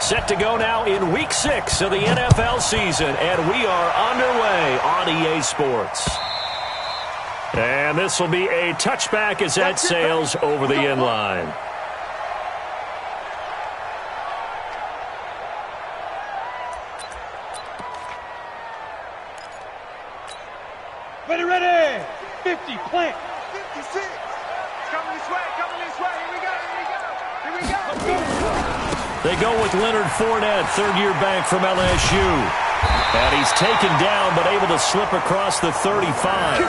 Set to go now in Week 6 of the NFL season, and we are underway on EA Sports. And this will be a touchback as that sails over the end line. Ready. 50, plant. 56. Coming this way. Here we go. They go with Leonard Fournette, third-year back from LSU. And he's taken down, but able to slip across the 35.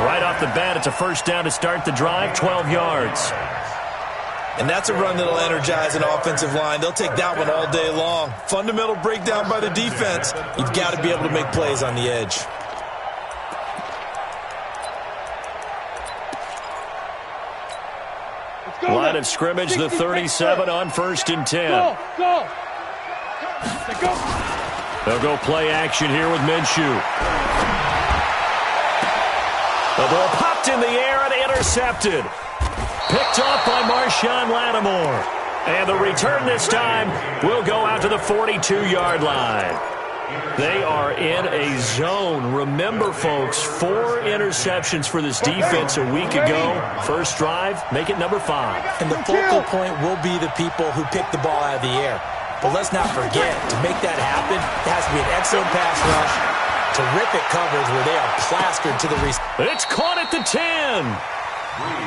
Right off the bat, it's a first down to start the drive, 12 yards. And that's a run that'll energize an offensive line. They'll take that one all day long. Fundamental breakdown by the defense. You've got to be able to make plays on the edge. Line of scrimmage, the 37 on 1st and 10. Go. They'll go play action here with Minshew. The ball popped in the air and intercepted. Picked off by Marshawn Lattimore. And the return this time will go out to the 42-yard line. They are in a zone. Remember, folks, 4 interceptions for this defense a week ago. First drive, make it number 5. And the focal point will be the people who pick the ball out of the air. But let's not forget, to make that happen, it has to be an excellent pass rush, terrific coverage where they are plastered to the receiver. It's caught at the 10.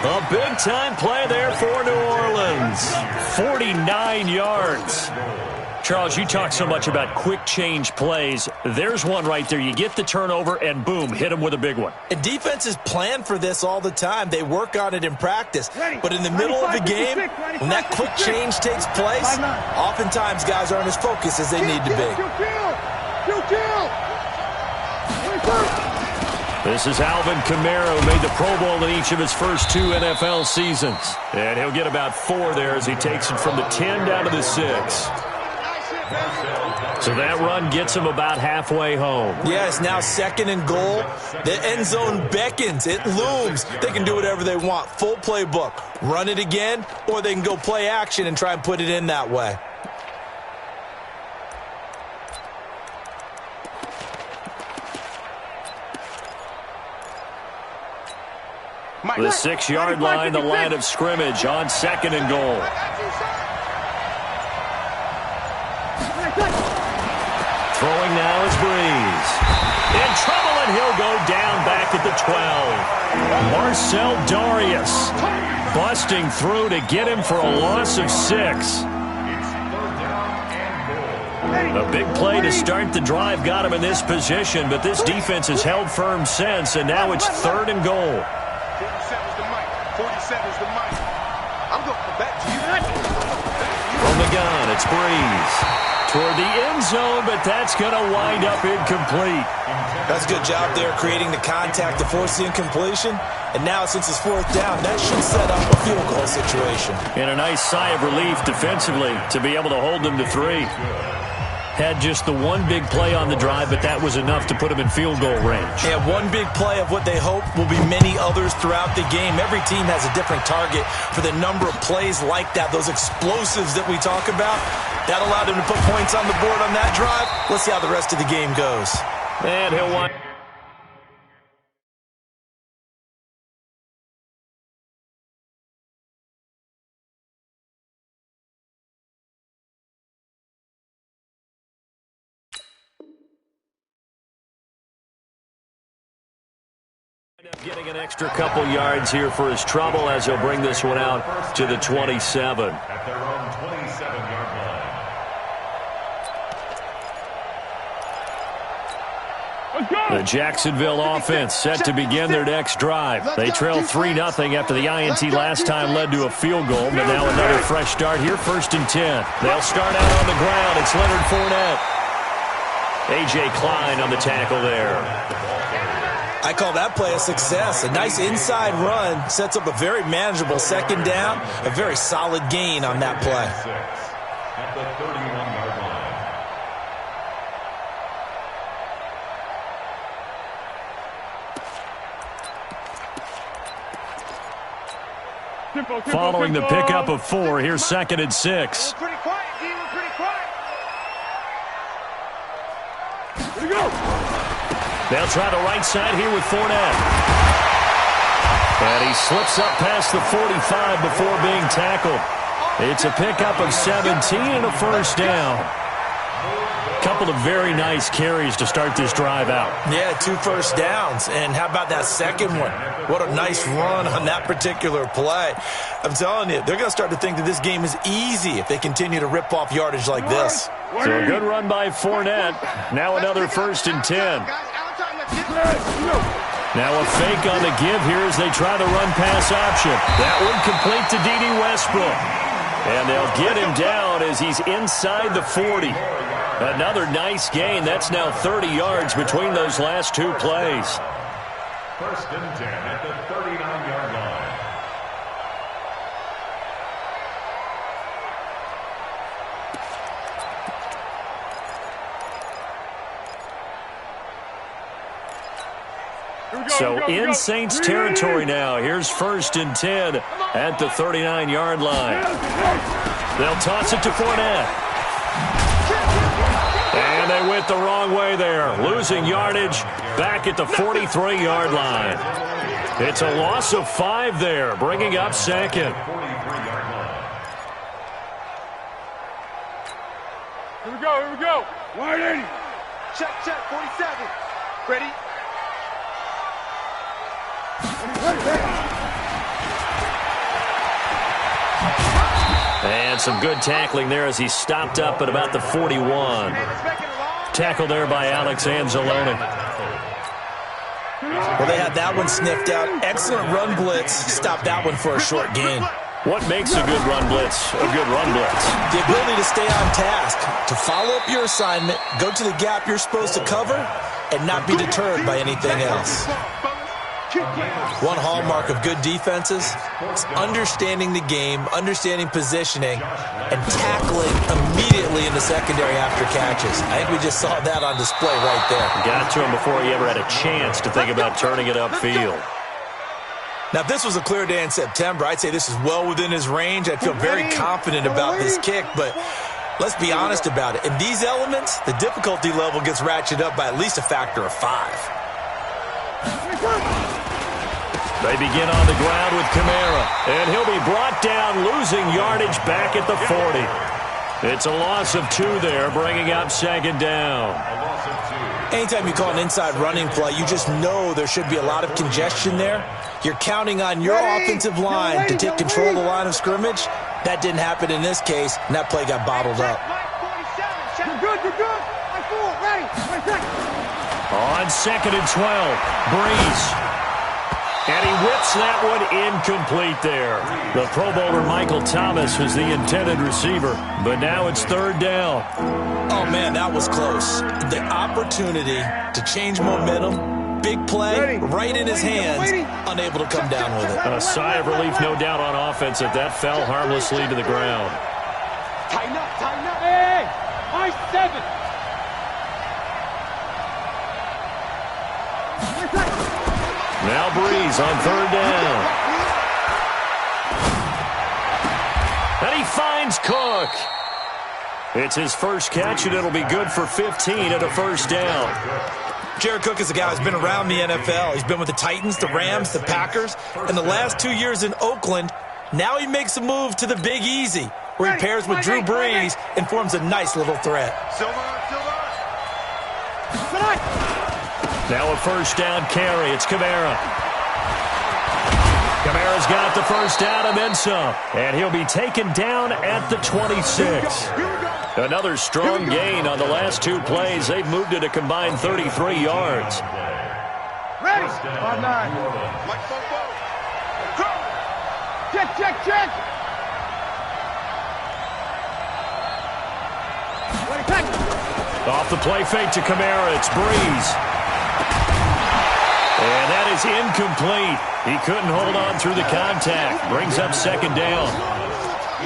A big-time play there for New Orleans. 49 yards. Charles, you talk so much about quick change plays. There's one right there. You get the turnover, and boom, hit them with a big one. And defenses plan for this all the time. They work on it in practice. But in the middle of the game, when that quick change takes place, oftentimes guys aren't as focused as they need to be. This is Alvin Kamara, who made the Pro Bowl in each of his first 2 NFL seasons. And he'll get about 4 there as he takes it from the 10 down to the 6. So that run gets him about halfway home. Yeah, it's now 2nd and goal. The end zone beckons. It looms. They can do whatever they want. Full playbook. Run it again, or they can go play action and try and put it in that way. The 6-yard line, the line of scrimmage on 2nd and goal. Throwing now is Breeze. In trouble, and he'll go down back at the 12. Marcel Darius busting through to get him for a loss of 6. A big play to start the drive got him in this position, but this defense has held firm since, and now it's 3rd and goal. 47's the mic. 47's the mic. I'm going to come back to you. From the gun, it's Breeze. Toward the end zone, but that's going to wind up incomplete. That's a good job there creating the contact to force the incompletion. And now, since it's 4th down, that should set up a field goal situation. And a nice sigh of relief defensively to be able to hold them to 3. Had just the one big play on the drive, but that was enough to put them in field goal range. Yeah, one big play of what they hope will be many others throughout the game. Every team has a different target for the number of plays like that, those explosives that we talk about. That allowed him to put points on the board on that drive. Let's see how the rest of the game goes. And he'll want. Getting an extra couple yards here for his trouble as he'll bring this one out to the 27. At their own 27-yard line. The Jacksonville offense set to begin their next drive. They trail 3-0 after the INT last time led to a field goal, but now another fresh start here, 1st and 10. They'll start out on the ground. It's Leonard Fournette. A.J. Klein on the tackle there. I call that play a success. A nice inside run sets up a very manageable 2nd down, a very solid gain on that play. At the 31-yard line. Following the pickup of 4, here's 2nd and 6. Pretty quiet, D. We're pretty quiet. Here we go. They'll try the right side here with Fournette. And he slips up past the 45 before being tackled. It's a pickup of 17 and a first down. Couple of very nice carries to start this drive out. Yeah, 2 first downs. And how about that second one? What a nice run on that particular play. I'm telling you, they're going to start to think that this game is easy if they continue to rip off yardage like this. So a good run by Fournette. Now another 1st and 10. Now a fake on the give here as they try the run-pass option. That one complete to D.D. Westbrook. And they'll get him down as he's inside the 40. Another nice gain. That's now 30 yards between those last 2 plays. 1st and 10 at the 39-yard line. So in Saints territory now. Here's 1st and 10 at the 39-yard line. They'll toss it to Fournette. And they went the wrong way there. Losing yardage back at the 43-yard line. It's a loss of 5 there, bringing up 2nd. Here we go. Here we go. Wide 80. Check, 47. Ready? And some good tackling there as he stopped up at about the 41. Tackle there by Alex Anzalone. Well, they had that one sniffed out. Excellent run blitz. Stopped that one for a short gain. What makes a good run blitz a good run blitz? The ability to stay on task, to follow up your assignment, go to the gap you're supposed to cover, and not be deterred by anything else. One hallmark of good defenses is understanding the game, understanding positioning, and tackling immediately in the secondary after catches. I think we just saw that on display right there. Got to him before he ever had a chance to think about turning it upfield. Now, if this was a clear day in September, I'd say this is well within his range. I'd feel very confident about this kick, but let's be honest about it. In these elements, the difficulty level gets ratcheted up by at least a factor of 5. They begin on the ground with Kamara, and he'll be brought down, losing yardage back at the 40. It's a loss of 2 there, bringing up 2nd down. Anytime you call an inside running play, you just know there should be a lot of congestion there. You're counting on your offensive line to take control of the line of scrimmage. That didn't happen in this case, and that play got bottled up. You're good. You're good. I'm full. Ready. On 2nd and 12, Breeze. And he whips that one incomplete there. The Pro Bowler Michael Thomas was the intended receiver, but now it's 3rd down. Oh, man, that was close. The opportunity to change momentum, big play, right in his hands, unable to come down with it. A sigh of relief, no doubt, on offense that that fell harmlessly to the ground. Tighten up. Hey, my 7. Now Breeze on 3rd down. And he finds Cook. It's his first catch, and it'll be good for 15 and a first down. Jared Cook is a guy who's been around the NFL. He's been with the Titans, the Rams, the Packers, and the last 2 years in Oakland. Now he makes a move to the Big Easy, where he pairs with Drew Brees and forms a nice little threat. Now a first down carry. It's Kamara. Kamara's got the first down and then some. And he'll be taken down at the 26. Another strong gain on the last 2 plays. They've moved it a combined 33 yards. Ready. 5-9. Check. Off the play fake to Kamara. It's Breeze. And that is incomplete. He couldn't hold on through the contact. Brings up 2nd down.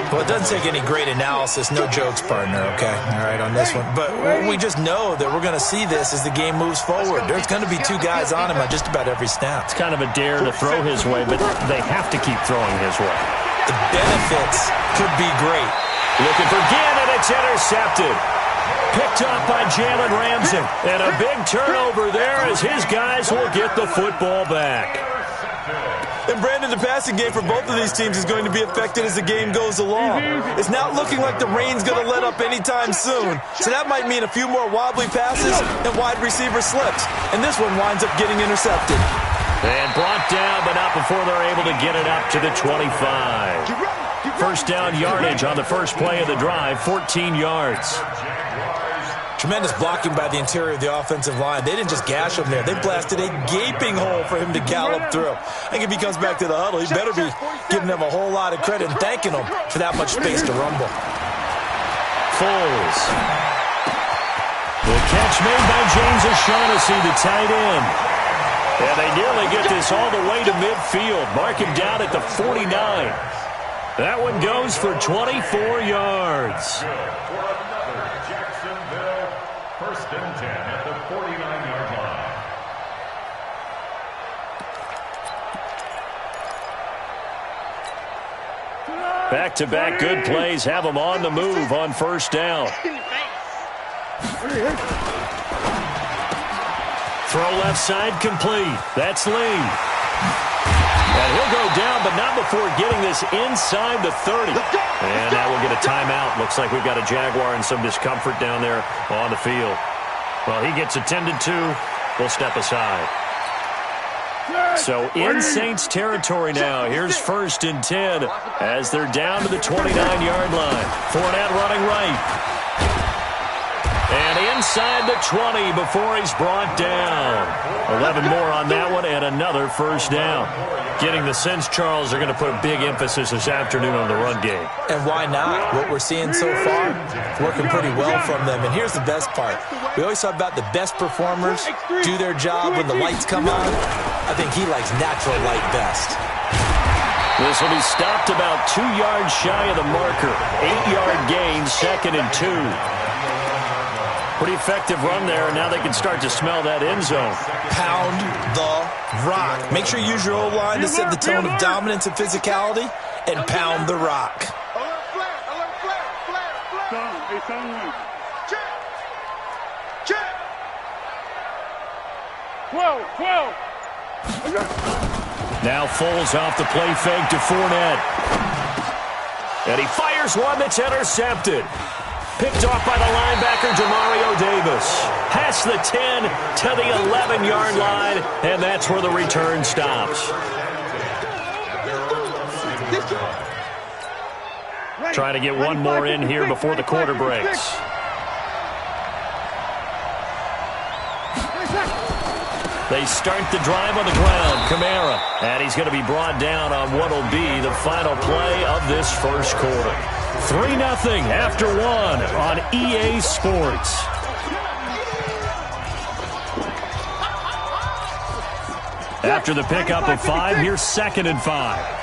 Well, it doesn't take any great analysis. No jokes, partner, okay? All right, on this one. But we just know that we're going to see this as the game moves forward. There's going to be 2 guys on him on just about every snap. It's kind of a dare to throw his way, but they have to keep throwing his way. The benefits could be great. Looking for Gann, and it's intercepted. Picked up by Jalen Ramsey. And a big turnover there as his guys will get the football back. And Brandon, the passing game for both of these teams is going to be affected as the game goes along. It's not looking like the rain's going to let up anytime soon. So that might mean a few more wobbly passes and wide receiver slips. And this one winds up getting intercepted. And brought down, but not before they're able to get it up to the 25. First down yardage on the first play of the drive, 14 yards. Tremendous blocking by the interior of the offensive line. They didn't just gash him there. They blasted a gaping hole for him to gallop through. I think if he comes back to the huddle, he better be giving them a whole lot of credit and thanking them for that much space to rumble. Foles. The catch made by James O'Shaughnessy, the tight end. And they nearly get this all the way to midfield. Mark him down at the 49. That one goes for 24 yards. First and 10 at the 49-yard line. Back-to-back good plays have them on the move on first down. Throw left side complete. That's Lee. And he'll go down, but not before getting this inside the 30. And now we'll get a timeout. Looks like we've got a Jaguar in some discomfort down there on the field. Well, he gets attended to. We'll step aside. So in Saints territory now. Here's first and 10 as they're down to the 29-yard line. Fournette running right. And inside the 20 before he's brought down. 11 more on that one and another first down. Getting the sense, Charles, are going to put a big emphasis this afternoon on the run game. And why not? What we're seeing so far, working pretty well from them. And here's the best part. We always talk about the best performers do their job when the lights come on. I think he likes natural light best. This will be stopped about 2 yards shy of the marker. 8-yard gain, 2nd and 2. Pretty effective run there, and now they can start to smell that end zone. Pound the rock. Make sure you use your O-line to set the tone of dominance and physicality, and pound the rock. Now Foles off the play fake to Fournette. And he fires one that's intercepted. Picked off by the linebacker, Demario Davis. Past the 10 to the 11-yard line, and that's where the return stops. Trying to get one more in here before the quarter breaks. They start the drive on the ground. Kamara. And he's going to be brought down on what will be the final play of this first quarter. 3-0 after 1 on EA Sports. After the pickup of 5, here's 2nd and 5.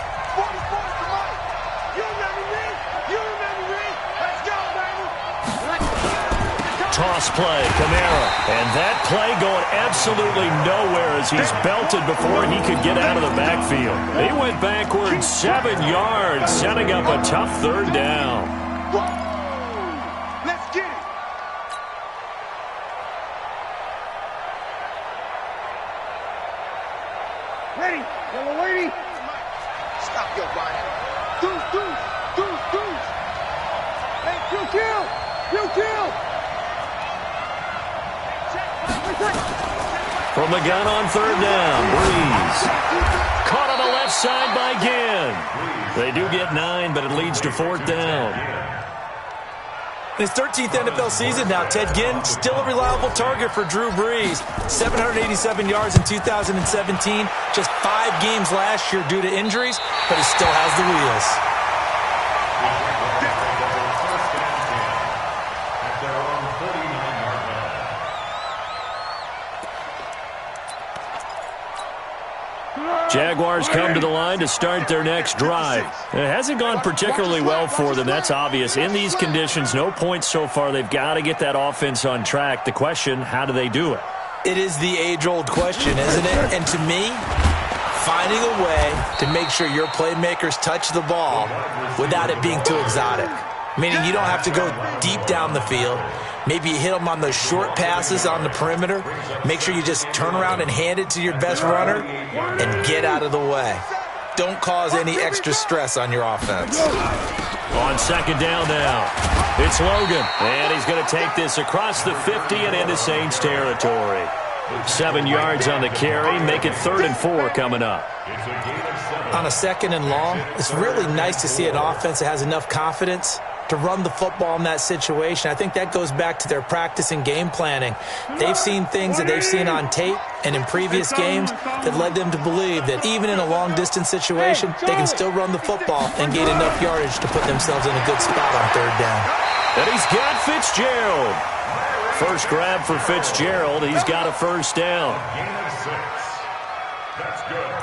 Toss play, Kamara. And that play going absolutely nowhere as he's belted before he could get out of the backfield. He went backwards 7 yards, setting up a tough third down. Let's get it. Ready, yellow lady. Stop your body. Deuce. Hey, you kill. From the gun on third down, Breeze. Caught on the left side by Ginn. They do get 9, but it leads to 4th down. In his 13th NFL season now, Ted Ginn still a reliable target for Drew Brees. 787 yards in 2017. Just 5 games last year due to injuries, but he still has the wheels. Jaguars come to the line to start their next drive. It hasn't gone particularly well for them, that's obvious. In these conditions, no points so far. They've got to get that offense on track. The question, how do they do it? It is the age-old question, isn't it? And to me, finding a way to make sure your playmakers touch the ball without it being too exotic. Meaning you don't have to go deep down the field. Maybe you hit them on those short passes on the perimeter. Make sure you just turn around and hand it to your best runner and get out of the way. Don't cause any extra stress on your offense. On second down now, it's Logan. And he's going to take this across the 50 and into Saints territory. 7 yards on the carry. Make it 3rd and 4 coming up. On a 2nd and long, it's really nice to see an offense that has enough confidence to run the football in that situation. I think that goes back to their practice and game planning. They've seen things that they've seen on tape and in previous games that led them to believe that even in a long-distance situation, they can still run the football and gain enough yardage to put themselves in a good spot on 3rd down. And he's got Fitzgerald. First grab for Fitzgerald. He's got a 1st down.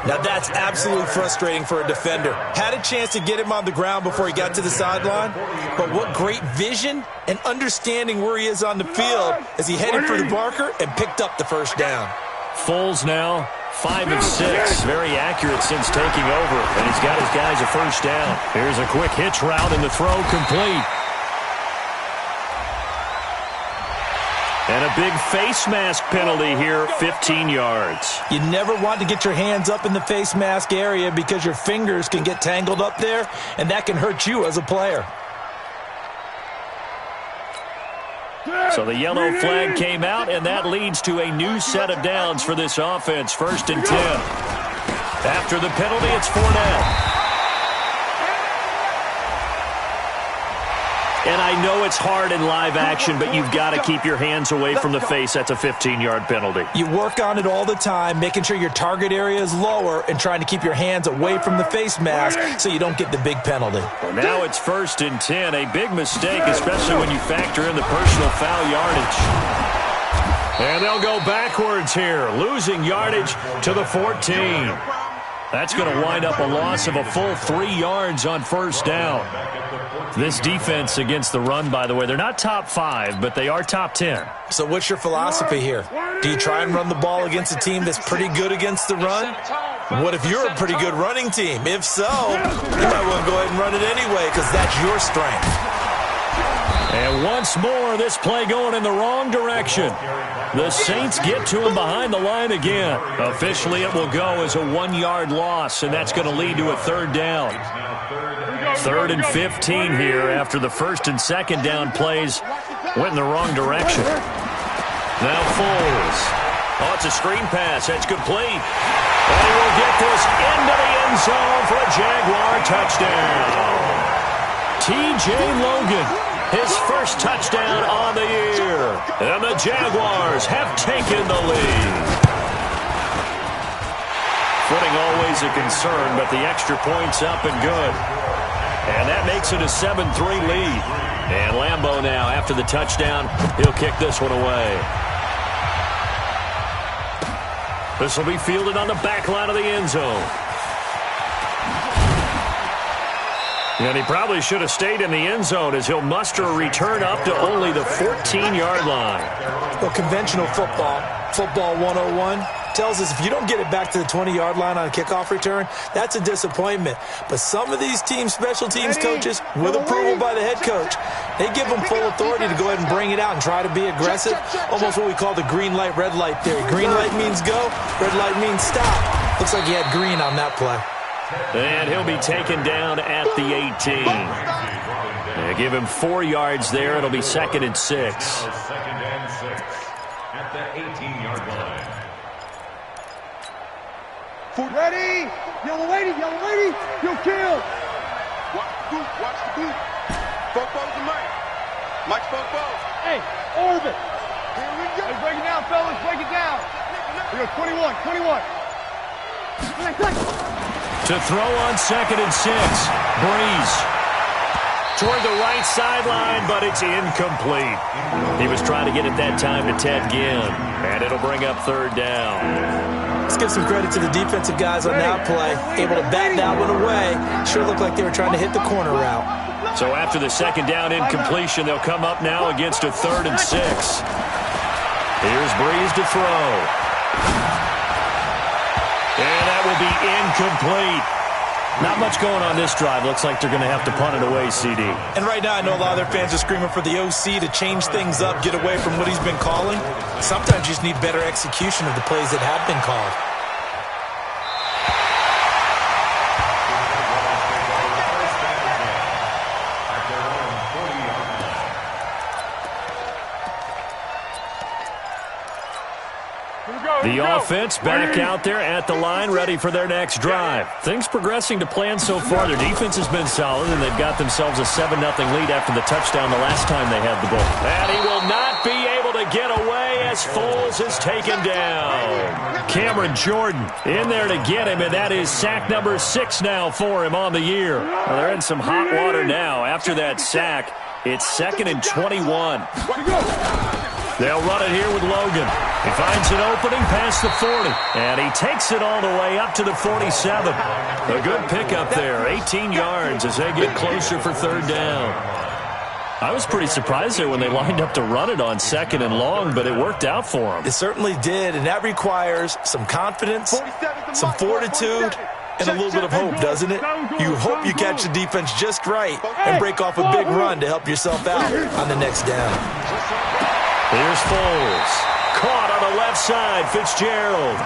Now that's absolutely frustrating for a defender. Had a chance to get him on the ground before he got to the sideline, but what great vision and understanding where he is on the field as he headed for the marker and picked up the 1st down. Foles now 5 of 6. Very accurate since taking over, and he's got his guys a 1st down. Here's a quick hitch route, and the throw complete. And a big face mask penalty here, 15 yards. You never want to get your hands up in the face mask area because your fingers can get tangled up there, and that can hurt you as a player. So the yellow flag came out, and that leads to a new set of downs for this offense, 1st and 10. After the penalty, it's Fournette. And I know it's hard in live action, but you've got to keep your hands away from the face. That's a 15-yard penalty. You work on it all the time, making sure your target area is lower and trying to keep your hands away from the face mask so you don't get the big penalty. Well, now it's 1st and 10. A big mistake, especially when you factor in the personal foul yardage. And they'll go backwards here, losing yardage to the 14. That's going to wind up a loss of a full 3 yards on 1st down. This defense against the run, by the way, they're not top 5, but they are top 10. So what's your philosophy here? Do you try and run the ball against a team that's pretty good against the run? What if you're a pretty good running team? If so, you might want to go ahead and run it anyway because that's your strength. And once more, this play going in the wrong direction. The Saints get to him behind the line again. Officially, it will go as a 1-yard loss, and that's going to lead to a 3rd down. 3rd and 15 here after the 1st and 2nd down plays went in the wrong direction. Now Foles. Oh, it's a screen pass. That's complete. And he will get this into the end zone for a Jaguar touchdown. T.J. Logan, his 1st touchdown on the year. And the Jaguars have taken the lead. Footing always a concern, but the extra point's up and good. And that makes it a 7-3 lead. And Lambeau now, after the touchdown, he'll kick this one away. This will be fielded on the back line of the end zone. And he probably should have stayed in the end zone as he'll muster a return up to only the 14-yard line. Well, conventional football 101, tells us if you don't get it back to the 20-yard line on a kickoff return, that's a disappointment. But some of these teams, special teams coaches, with approval by the head coach, they give them full authority to go ahead and bring it out and try to be aggressive, almost what we call the green light, red light theory. Green light means go, red light means stop. Looks like he had green on that play. And he'll be taken down at the 18. They give him 4 yards there. It'll be 2nd and 6. 2nd and 6 at the 18-yard line. Ready? Yellow lady, you'll kill. Watch the boot, watch the boot. Football's the Mike. Mike's football. Hey, orbit. Here we go. Let's break it down, fellas. Break it down. We go 21. To throw on 2nd and 6. Breeze. Toward the right sideline, but it's incomplete. He was trying to get it that time to Ted Ginn. And it'll bring up 3rd down. Let's give some credit to the defensive guys on that play. Able to bat that one away. Sure looked like they were trying to hit the corner route. So after the 2nd down incompletion, they'll come up now against a 3rd and 6. Here's Breeze to throw. And that will be incomplete. Not much going on this drive. Looks like they're going to have to punt it away, CD. And right now I know a lot of their fans are screaming for the OC to change things up, get away from what he's been calling. Sometimes you just need better execution of the plays that have been called. The offense back out there at the line, ready for their next drive. Things progressing to plan so far. Their defense has been solid, and they've got themselves a 7-0 lead after the touchdown the last time they had the ball. And he will not be able to get away as Foles is taken down. Cameron Jordan in there to get him, and that is sack number 6 now for him on the year. Well, they're in some hot water now after that sack. It's 2nd and 21. They'll run it here with Logan. He finds an opening past the 40, and he takes it all the way up to the 47. A good pickup there, 18 yards as they get closer for 3rd down. I was pretty surprised there when they lined up to run it on 2nd and long, but it worked out for them. It certainly did, and that requires some confidence, some fortitude, and a little bit of hope, doesn't it? You hope you catch the defense just right and break off a big run to help yourself out on the next down. Here's Foles. Caught on the left side. Fitzgerald.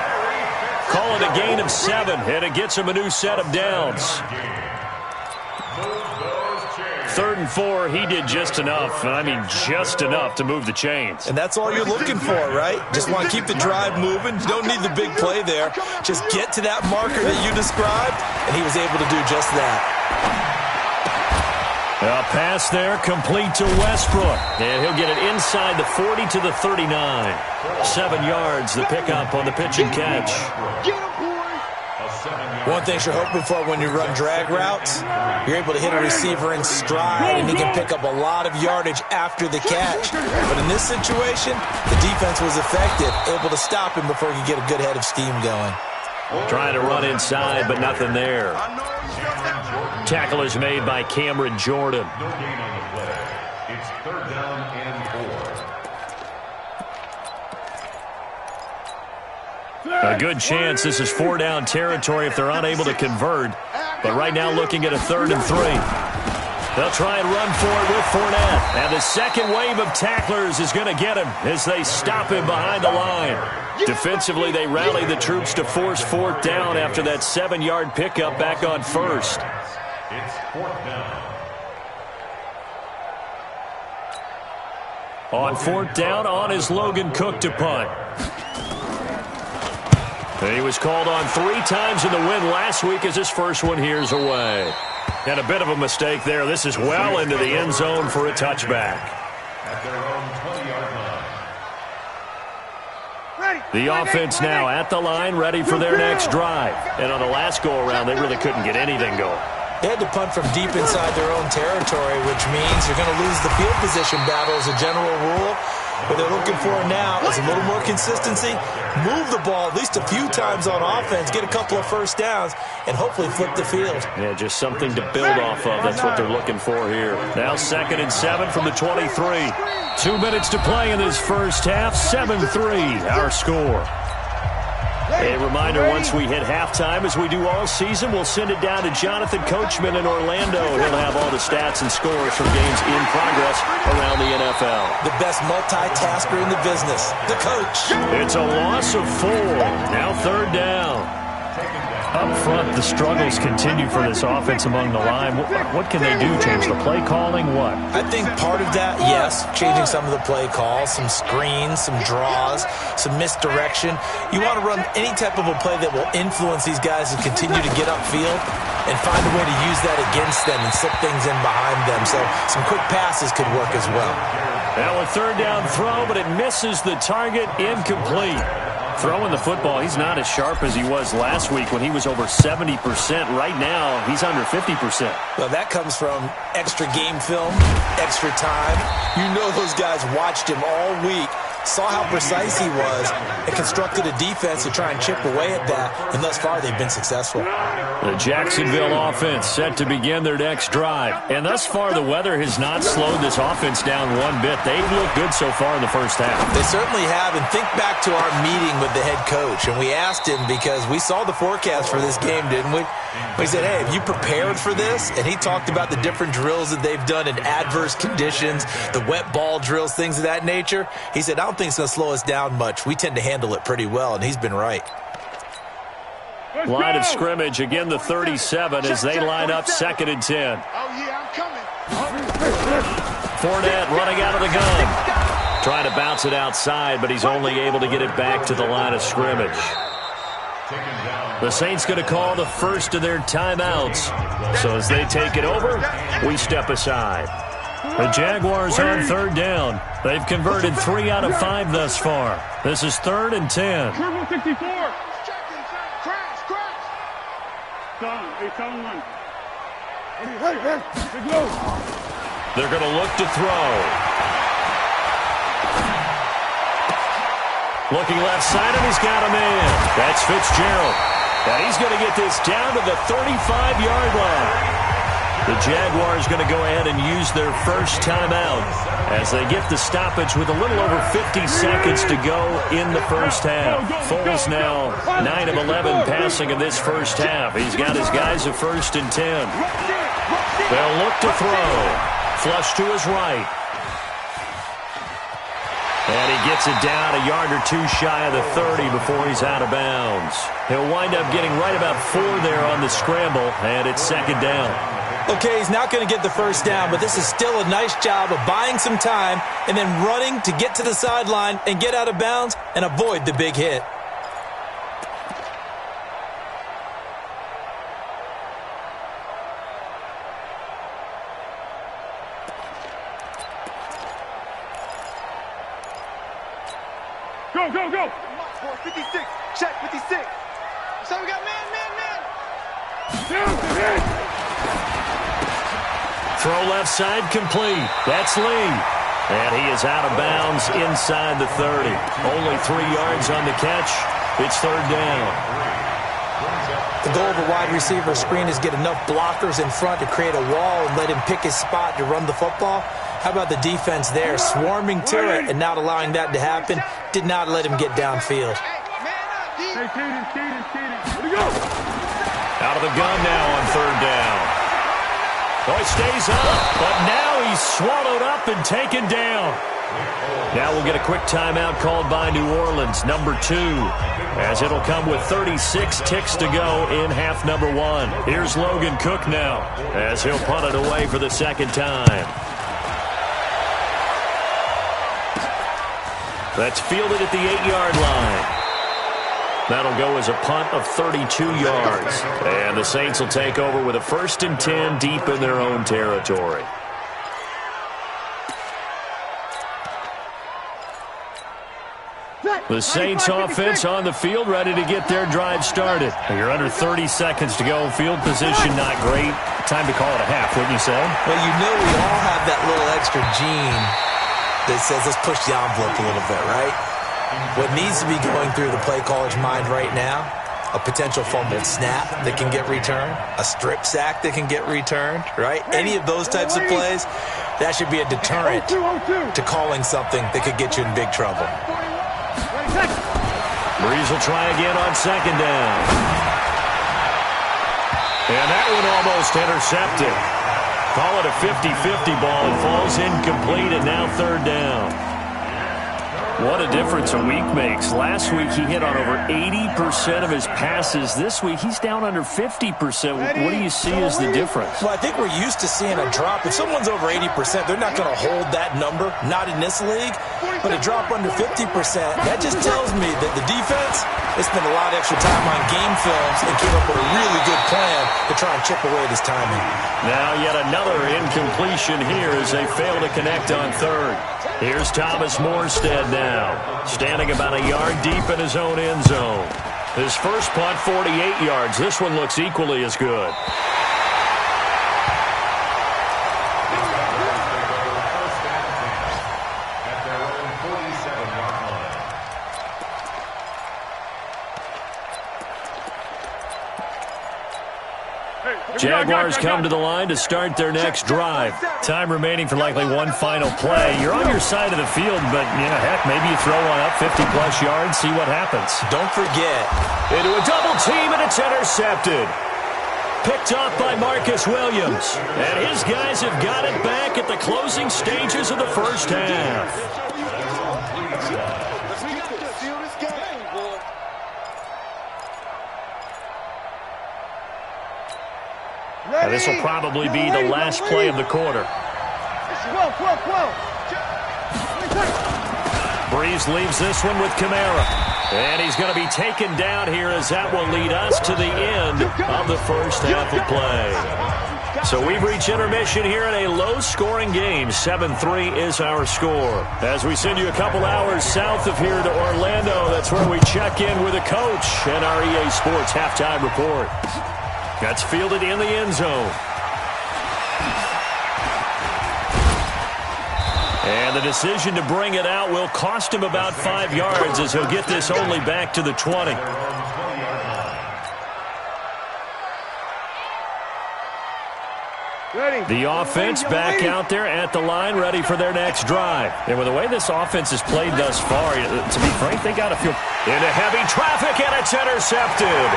Call it a gain of 7, and it gets him a new set of downs. 3rd and 4, he did just enough, and I mean just enough to move the chains. And that's all you're looking for, right? Just want to keep the drive moving. You don't need the big play there. Just get to that marker that you described, and he was able to do just that. A pass there, complete to Westbrook. And he'll get it inside the 40 to the 39. 7 yards, the pickup on the pitch and catch. One thing you're hoping for when you run drag routes, you're able to hit a receiver in stride, and he can pick up a lot of yardage after the catch. But in this situation, the defense was effective, able to stop him before he could get a good head of steam going. Trying to run inside, but nothing there. Tackle is made by Cameron Jordan. No gain on the play. It's 3rd down and 4. A good chance this is 4-down territory if they're unable to convert. But right now looking at a 3rd and 3. They'll try and run for it with Fournette. And the second wave of tacklers is going to get him as they stop him behind the line. Defensively, they rally the troops to force 4th down after that 7-yard pickup back on 1st. It's 4th down. On 4th down, on is Logan Cook to punt. He was called on 3 times in the win last week as his first one here's away. And a bit of a mistake there. This is well into the end zone for a touchback. At their own 20-yard line. The offense now at the line, ready for their next drive. And on the last go-around, they really couldn't get anything going. They had to punt from deep inside their own territory, which means you're going to lose the field position battle as a general rule. What they're looking for now is a little more consistency, move the ball at least a few times on offense, get a couple of first downs, and hopefully flip the field. Yeah, just something to build off of. That's what they're looking for here. Now 2nd and 7 from the 23. 2 minutes to play in this first half. 7-3, our score. A reminder, once we hit halftime, as we do all season, we'll send it down to Jonathan Coachman in Orlando. He'll have all the stats and scores from games in progress around the NFL. The best multitasker in the business, the coach. It's a loss of 4. Now 3rd down. Up front, the struggles continue for this offense among the line. What can they do? Change the play calling? What? I think part of that, yes, changing some of the play calls, some screens, some draws, some misdirection. You want to run any type of a play that will influence these guys to continue to get upfield and find a way to use that against them and slip things in behind them. So some quick passes could work as well. Now a 3rd down throw, but it misses the target, incomplete. Throwing the football, he's not as sharp as he was last week when he was over 70%. Right now, he's under 50%. Well, that comes from extra game film, extra time. You know those guys watched him all week saw how precise he was, and constructed a defense to try and chip away at that, and thus far they've been successful. The Jacksonville offense set to begin their next drive. And thus far, the weather has not slowed this offense down one bit. They've looked good so far in the first half. They certainly have, and think back to our meeting with the head coach, and we asked him because we saw the forecast for this game, didn't we? We said, hey, have you prepared for this? And he talked about the different drills that they've done in adverse conditions, the wet ball drills, things of that nature. He said, I don't think it's going to slow us down much. We tend to handle it pretty well, and he's been right. Line of scrimmage, again the 37 as they line up 2nd and 10. Oh, yeah, I'm coming. Fournette running out of the gun. Trying to bounce it outside, but he's only able to get it back to the line of scrimmage. The Saints going to call the first of their timeouts. So as they take it over, we step aside. The Jaguars on 3rd down. They've converted 3 out of 5 thus far. This is 3rd and 10. Triple 64. They're going to look to throw. Looking left side, and he's got a man. That's Fitzgerald. And he's going to get this down to the 35-yard line. The Jaguars going to go ahead and use their first timeout as they get the stoppage with a little over 50 seconds to go in the first half. Foles now 9 of 11 passing in this first half. He's got his guys at 1st and 10. They'll look to throw. Flush to his right. And he gets it down a yard or 2 shy of the 30 before he's out of bounds. He'll wind up getting right about 4 there on the scramble, and it's 2nd down. Okay, he's not going to get the first down, but this is still a nice job of buying some time and then running to get to the sideline and get out of bounds and avoid the big hit. Go, go, go. 56. Check 56. So we got man. Throw left side complete. That's Lee. And he is out of bounds inside the 30. Only 3 yards on the catch. It's 3rd down. The goal of a wide receiver screen is get enough blockers in front to create a wall and let him pick his spot to run the football. How about the defense there, swarming to it and not allowing that to happen? Did not let him get downfield. Hey, Cadence. Here we go. Out of the gun now on 3rd down. Oh, he stays up, but now he's swallowed up and taken down. Now we'll get a quick timeout called by New Orleans, number 2, as it'll come with 36 ticks to go in half number 1. Here's Logan Cook now, as he'll punt it away for the 2nd time. That's fielded at the 8-yard line. That'll go as a punt of 32 yards. And the Saints will take over with a 1st and 10 deep in their own territory. The Saints offense on the field, ready to get their drive started. You're under 30 seconds to go. Field position not great. Time to call it a half, wouldn't you say? Well, you know we all have that little extra gene that says let's push the envelope a little bit, right? What needs to be going through the play caller's mind right now, a potential fumbled snap that can get returned, a strip sack that can get returned, right? Any of those types of plays, that should be a deterrent to calling something that could get you in big trouble. Breeze will try again on 2nd down. And that one almost intercepted. Call it a 50-50 ball. It falls incomplete, and now 3rd down. What a difference a week makes. Last week he hit on over 80% of his passes. This week he's down under 50%. What do you see as the difference? Well, I think we're used to seeing a drop. If someone's over 80%, they're not going to hold that number, not in this league. But a drop under 50%, that just tells me that the defense, they spent a lot of extra time on game films and came up with a really good plan to try and chip away at his timing. Now yet another incompletion here as they fail to connect on 3rd. Here's Thomas Morstead now, standing about a yard deep in his own end zone. His first punt, 48 yards. This one looks equally as good. Jaguars come to the line to start their next drive. Time remaining for likely one final play. You're on your side of the field, but, heck, maybe you throw one up 50-plus yards, see what happens. Don't forget. Into a double team, and it's intercepted. Picked off by Marcus Williams. And his guys have got it back at the closing stages of the first half. And this will probably be the last play of the quarter. Breeze leaves this one with Kamara. And he's going to be taken down here as that will lead us to the end of the first half of play. So we've reached intermission here in a low-scoring game. 7-3 is our score. As we send you a couple hours south of here to Orlando, that's where we check in with a coach and our EA Sports halftime report. That's fielded in the end zone. And the decision to bring it out will cost him about 5 yards as he'll get this only back to the 20. The offense back out there at the line, ready for their next drive. And with the way this offense has played thus far, to be frank, they got to feel into heavy traffic, and it's intercepted.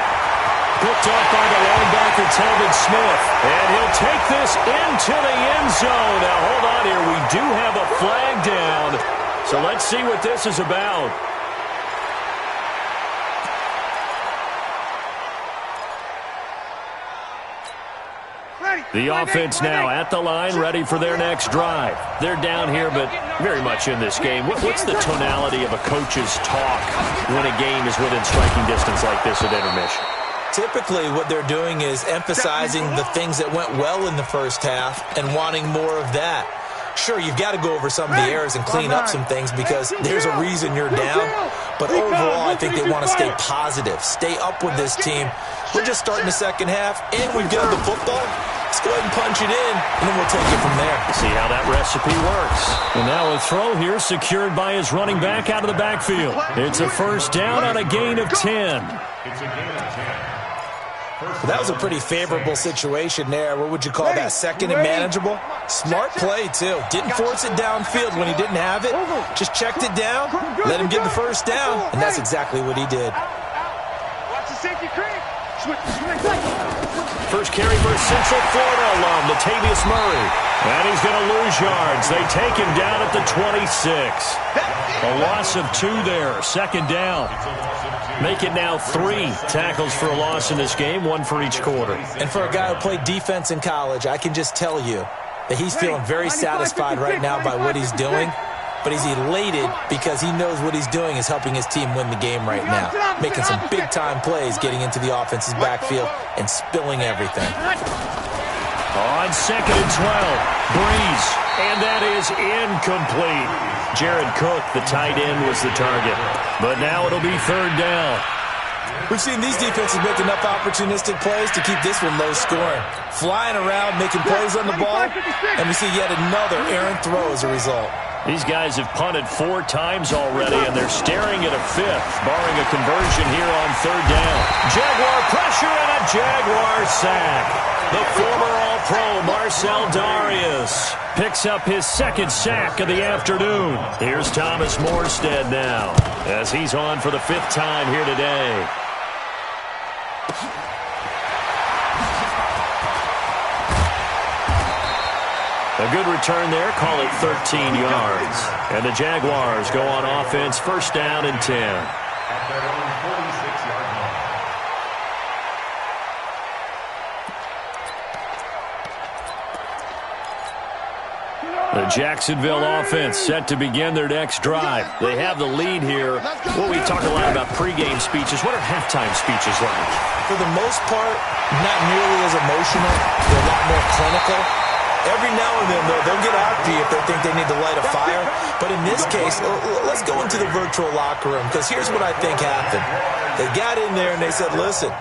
Picked off by the linebacker, Telvin Smith. And he'll take this into the end zone. Now, hold on here. We do have a flag down. So let's see what this is about. The offense now at the line, ready for their next drive. They're down here, but very much in this game. What's the tonality of a coach's talk when a game is within striking distance like this at intermission? Typically, what they're doing is emphasizing the things that went well in the first half and wanting more of that. Sure, you've got to go over some of the errors and clean up some things because there's a reason you're down. But overall, I think they want to stay positive, stay up with this team. We're just starting the second half, and we've got the football. Let's go ahead and punch it in, and then we'll take it from there. See how that recipe works. And now a throw here secured by his running back out of the backfield. It's a first down on a gain of 10. It's a gain of 10. Well, that was a pretty favorable situation there. What would you call that? Second and manageable? Smart play, too. Didn't force it downfield when he didn't have it. Just checked it down, let him get the first down, and that's exactly what he did. Watch the safety creep. First carry for Central Florida alum, Latavius Murray. And he's going to lose yards. They take him down at the 26. A loss of 2 there, second down. Make it now 3 tackles for a loss in this game, 1 for each quarter. And for a guy who played defense in college, I can just tell you that he's feeling very satisfied right now by what he's doing. But he's elated because he knows what he's doing is helping his team win the game right now. Making some big-time plays, getting into the offense's backfield, and spilling everything. On 2nd and 12, Breeze, and that is incomplete. Jared Cook, the tight end, was the target. But now it'll be 3rd down. We've seen these defenses make enough opportunistic plays to keep this one low scoring. Flying around, making plays on the ball, and we see yet another errant throw as a result. These guys have punted 4 times already, and they're staring at a 5th, barring a conversion here on 3rd down. Jaguar pressure and a Jaguar sack. The former All-Pro Marcel Darius picks up his 2nd sack of the afternoon. Here's Thomas Morstead now, as he's on for the 5th time here today. A good return there, call it 13 yards. And the Jaguars go on offense, 1st down and 10. At their own 46-yard line. The Jacksonville offense set to begin their next drive. They have the lead here. Well, we talk a lot about pregame speeches. What are halftime speeches like? For the most part, not nearly as emotional. They're a lot more clinical. Every now and then, though, they'll get after you if they think they need to light a fire. But in this case, let's go into the virtual locker room, because here's what I think happened. They got in there and they said, listen,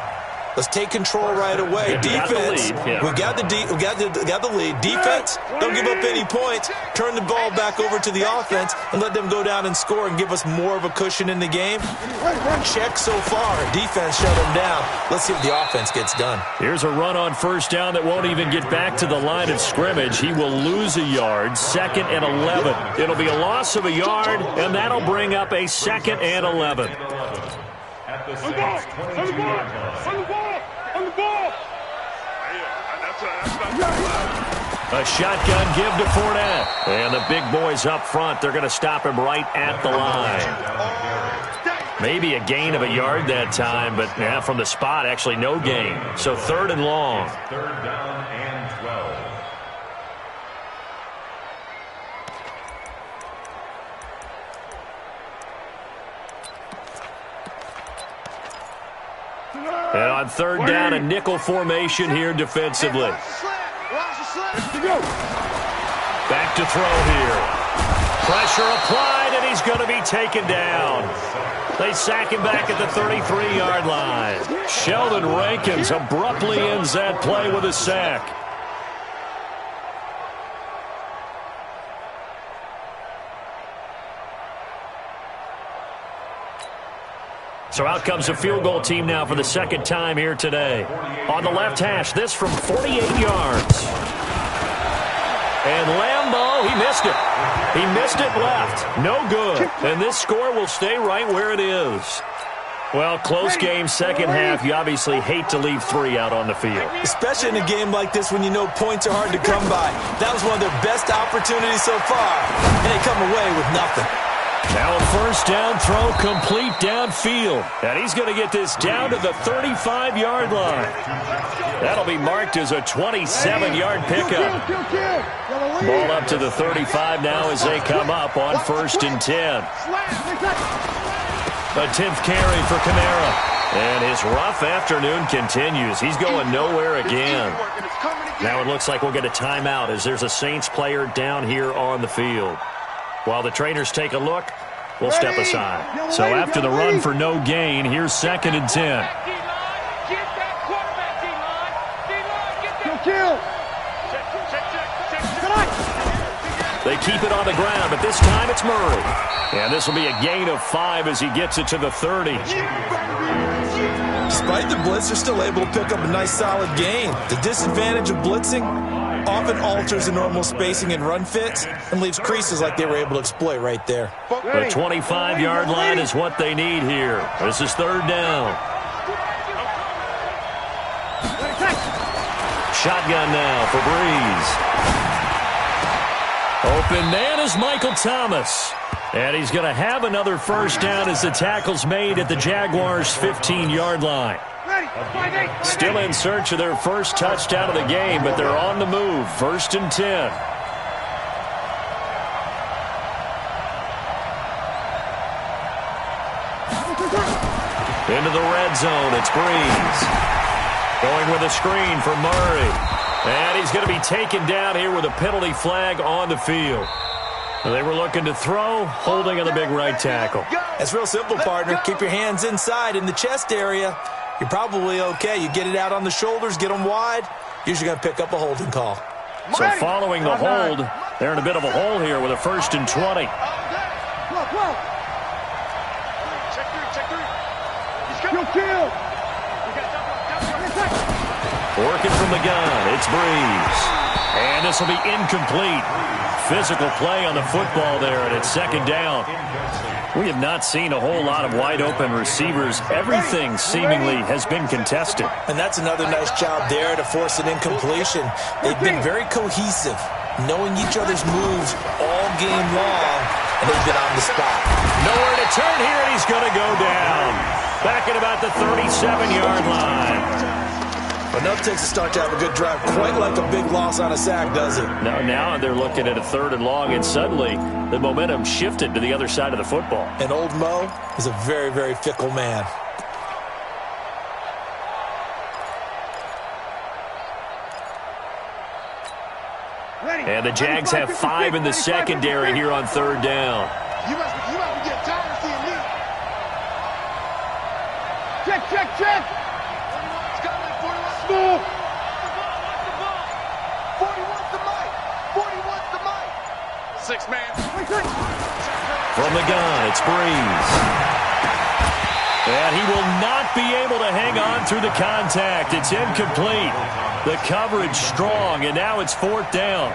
Let's take control right away. Defense, we got the lead. Defense, don't give up any points. Turn the ball back over to the offense and let them go down and score and give us more of a cushion in the game. Check so far. Defense shut them down. Let's see if the offense gets done. Here's a run on first down that won't even get back to the line of scrimmage. He will lose a yard. 2nd and 11. It'll be a loss of a yard, and that'll bring up a 2nd and 11. At the Saints' 22-yard line. On the ball! A shotgun give to Fournette. And the big boys up front, they're going to stop him right at the line. Maybe a gain of a yard that time, but from the spot, actually no gain. So 3rd and long. 3rd down and 12. And on 3rd down, a nickel formation here defensively. Back to throw here. Pressure applied, and he's going to be taken down. They sack him back at the 33-yard line. Sheldon Rankins abruptly ends that play with a sack. So out comes a field goal team now for the 2nd time here today. On the left hash, this from 48 yards. And Lambeau, he missed it. He missed it left. No good. And this score will stay right where it is. Well, close game, second half. You obviously hate to leave 3 out on the field. Especially in a game like this when you know points are hard to come by. That was one of their best opportunities so far. And they come away with nothing. Now a first down throw complete downfield. And he's going to get this down to the 35-yard line. That'll be marked as a 27-yard pickup. Ball up to the 35 now as they come up on 1st and 10. A 10th carry for Kamara. And his rough afternoon continues. He's going nowhere again. Now it looks like we'll get a timeout as there's a Saints player down here on the field. While the trainers take a look, we'll step aside. So after the run for no gain, here's 2nd and 10. They keep it on the ground, but this time it's Murray. And this will be a gain of 5 as he gets it to the 30. Despite the blitz, they're still able to pick up a nice solid gain. The disadvantage of blitzing often alters the normal spacing and run fits and leaves creases like they were able to exploit right there. The 25-yard line is what they need here. This is 3rd down. Shotgun now for Breeze. Open man is Michael Thomas. And he's going to have another first down as the tackle's made at the Jaguars' 15-yard line. Still in search of their first touchdown of the game, but they're on the move. 1st and 10. Into the red zone, it's Breeze. Going with a screen for Murray. And he's going to be taken down here with a penalty flag on the field. They were looking to throw, holding on the big right tackle. It's real simple, partner. Keep your hands inside in the chest area. You're probably okay. You get it out on the shoulders, get them wide. Usually going to pick up a holding call. So following the hold, they're in a bit of a hole here with a 1st and 20. Working from the gun, it's Breeze. And this will be incomplete. Physical play on the football there, and it's 2nd down. We have not seen a whole lot of wide-open receivers. Everything seemingly has been contested. And that's another nice job there to force an incompletion. They've been very cohesive, knowing each other's moves all game long, and they've been on the spot. Nowhere to turn here, and he's going to go down. Back at about the 37-yard line. Enough takes a start to have a good drive, quite like a big loss on a sack, does it? Now they're looking at a 3rd and long, and suddenly the momentum shifted to the other side of the football. And old Mo is a very, very fickle man. And the Jags have 5 in the secondary here on 3rd down. You must get tired of seeing me. Check. ball. 40 wants the mic. 40 wants the mic. 6 man. From the gun, it's Breeze. And he will not be able to hang on through the contact. It's incomplete. The coverage strong, and now it's 4th down.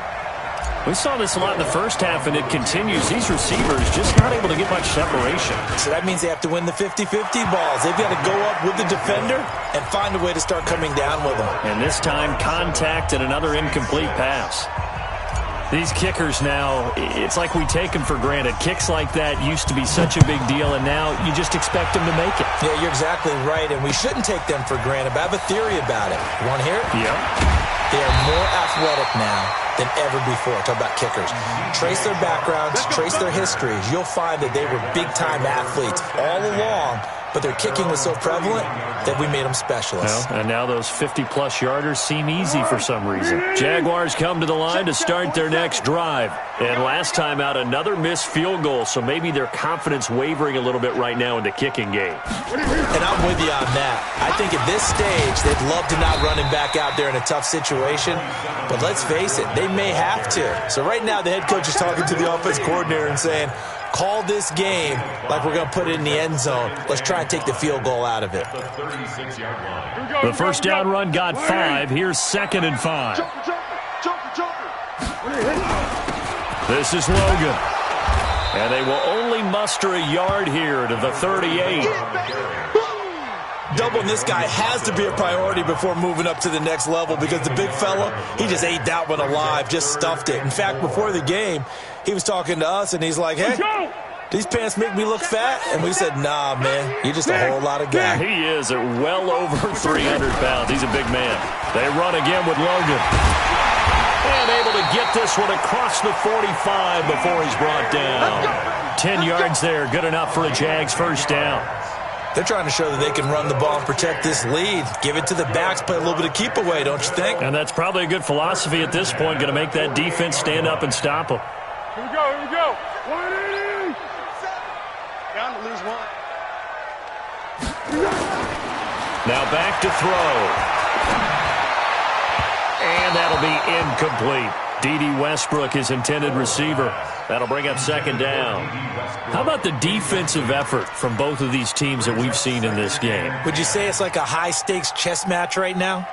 We saw this a lot in the first half, and it continues. These receivers just not able to get much separation. So that means they have to win the 50-50 balls. They've got to go up with the defender and find a way to start coming down with them. And this time, contact and another incomplete pass. These kickers now, it's like we take them for granted. Kicks like that used to be such a big deal, and now you just expect them to make it. Yeah, you're exactly right, and we shouldn't take them for granted. But I have a theory about it. You want to hear it? Yeah. They are more athletic now than ever before. Talk about kickers. Trace their backgrounds, trace their histories. You'll find that they were big-time athletes all along, but their kicking was so prevalent that we made them specialists. Well, and now those 50-plus yarders seem easy for some reason. Jaguars come to the line to start their next drive. And last time out, another missed field goal, so maybe their confidence wavering a little bit right now in the kicking game. And I'm with you on that. I think at this stage, they'd love to not run him back out there in a tough situation. But let's face it, they may have to. So right now, the head coach is talking to the offense coordinator and saying, call this game like we're going to put it in the end zone. Let's try and take the field goal out of it. The first down run got 5. Here's 2nd and 5. This is Logan. And they will only muster a yard here to the 38. Doubling this guy has to be a priority before moving up to the next level because the big fella, he just ate that one alive, just stuffed it. In fact, before the game, he was talking to us, and he's like, hey, these pants make me look fat? And we said, nah, man, you're just a whole lot of guy. He is at well over 300 pounds. He's a big man. They run again with Logan. And able to get this one across the 45 before he's brought down. 10 yards there, good enough for a Jags first down. They're trying to show that they can run the ball and protect this lead. Give it to the backs, play a little bit of keep away, don't you think? And that's probably a good philosophy at this point, going to make that defense stand up and stop them. Here we go, here we go. 180. Down to lose 1. Now back to throw. And that'll be incomplete. D.D. Westbrook, his intended receiver. That'll bring up 2nd down. How about the defensive effort from both of these teams that we've seen in this game? Would you say it's like a high-stakes chess match right now?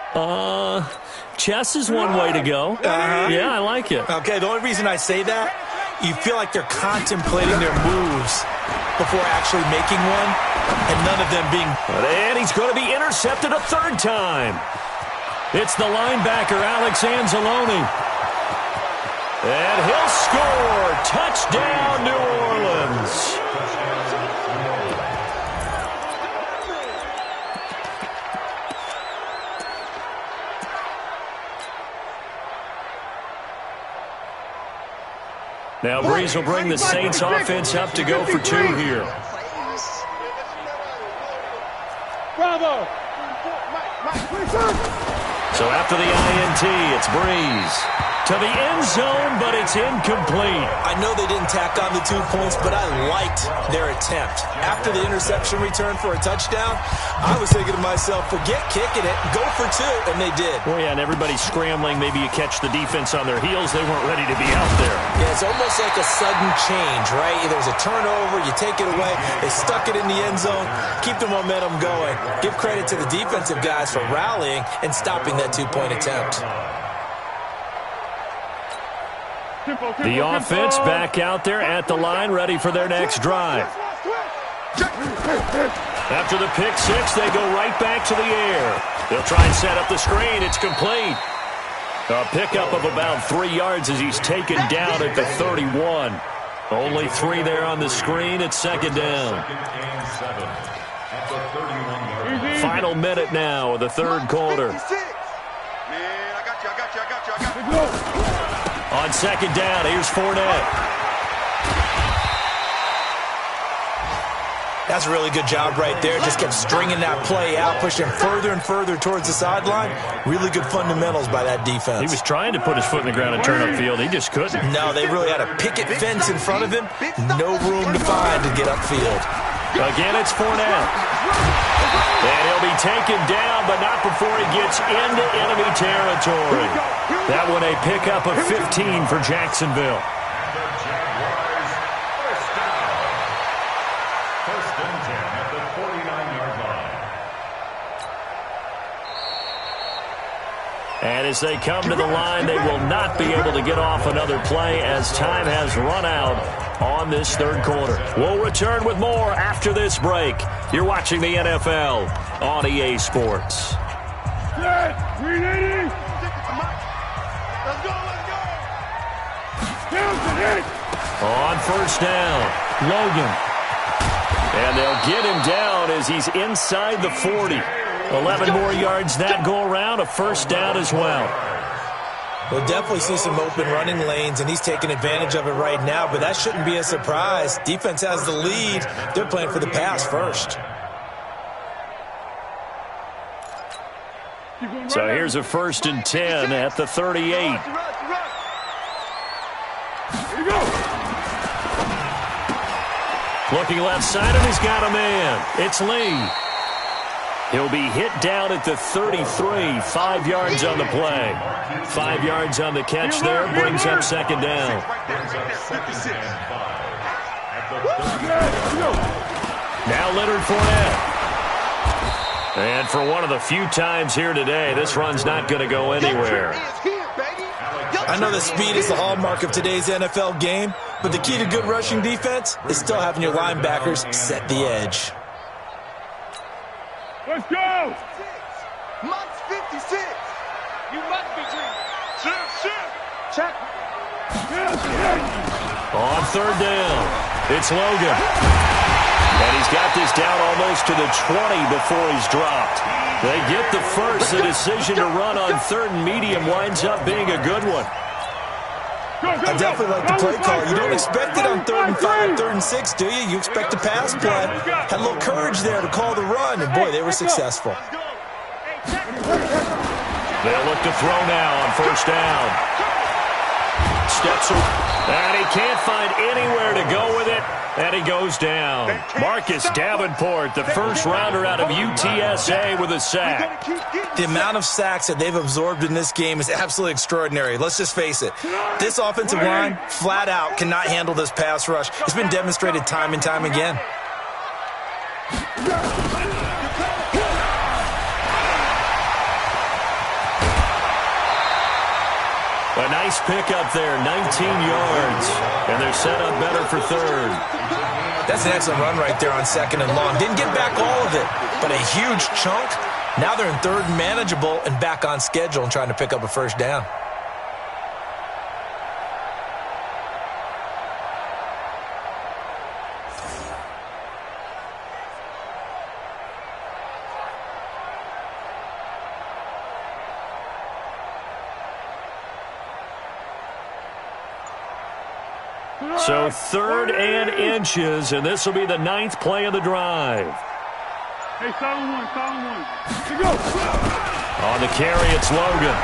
Chess is one way to go. Yeah, I like it. Okay, the only reason I say that, you feel like they're contemplating their moves before actually making one, and none of them being... And he's going to be intercepted a 3rd time. It's the linebacker, Alex Anzalone. And he'll score. Touchdown, New Orleans. Now Breeze will bring the Saints offense up to go for 2 here. Bravo. So after the INT, it's Breeze to the end zone, but it's incomplete. I know they didn't tack on the 2 points, but I liked their attempt. After the interception return for a touchdown, I was thinking to myself, forget kicking it, go for 2, and they did. Well, yeah, and everybody's scrambling. Maybe you catch the defense on their heels. They weren't ready to be out there. Yeah, it's almost like a sudden change, right? There's a turnover, you take it away, they stuck it in the end zone, keep the momentum going. Give credit to the defensive guys for rallying and stopping that 2-point attempt. The offense back out there at the line, ready for their next drive. After the pick 6, they go right back to the air. They'll try and set up the screen. It's complete. A pickup of about 3 yards as he's taken down at the 31. Only 3 there on the screen. It's 2nd down. Final minute now of the 3rd quarter. Man, I got you. On 2nd down, here's Fournette. That's a really good job right there. Just kept stringing that play out, pushing further and further towards the sideline. Really good fundamentals by that defense. He was trying to put his foot in the ground and turn upfield. He just couldn't. No, they really had a picket fence in front of him. No room to find to get upfield. Again, it's Fournette. And he'll be taken down, but not before he gets into enemy territory. That one a pickup of 15 for Jacksonville. The Jaguars, first down. First and 10 at the 49-yard line. And as they come to the line, they will not be able to get off another play as time has run out on this third quarter. We'll return with more after this break. You're watching the NFL on EA Sports. Set. 380. Let's go, let's go. Down to hit. On first down, Logan. And they'll get him down as he's inside the 40. 11 more yards that go around, a first down as well. We'll definitely see some open running lanes, and he's taking advantage of it right now, but that shouldn't be a surprise. Defense has the lead. They're playing for the pass first. So here's a first and 10 at the 38. Here we go. Looking left side, and he's got a man. It's Lee. He'll be hit down at the 33, 5 yards on the play. 5 yards on the catch there, brings up second down. Now Leonard Fournette. And for one of the few times here today, this run's not going to go anywhere. I know that speed is the hallmark of today's NFL game, but the key to good rushing defense is still having your linebackers set the edge. Let's go. Mike's 56. You must be dreaming. Shift. Check. On third down, it's Logan. And he's got this down almost to the 20 before he's dropped. They get the first. The decision to run on third and medium winds up being a good one. I definitely like the play call. You don't expect it on 3rd and 5, 3rd and 6, do you? You expect a pass play. Had a little courage there to call the run, and boy, they were successful. They'll look to throw now on first down. Steps and he can't find anywhere to go with it, and he goes down. Marcus Davenport, the first rounder out of UTSA, with a sack. The amount of sacks that they've absorbed in this game is absolutely extraordinary. Let's just face it. This offensive line, flat out, cannot handle this pass rush. It's been demonstrated time and time again. A nice pickup there, 19 yards. And they're set up better for third. That's an excellent run right there on 2nd and long. Didn't get back all of it, but a huge chunk. Now they're in 3rd and manageable and back on schedule and trying to pick up a first down. So 3rd and inches, and this will be the 9th play of the drive. Hey, solid one. Here we go. On the carry, it's Logan.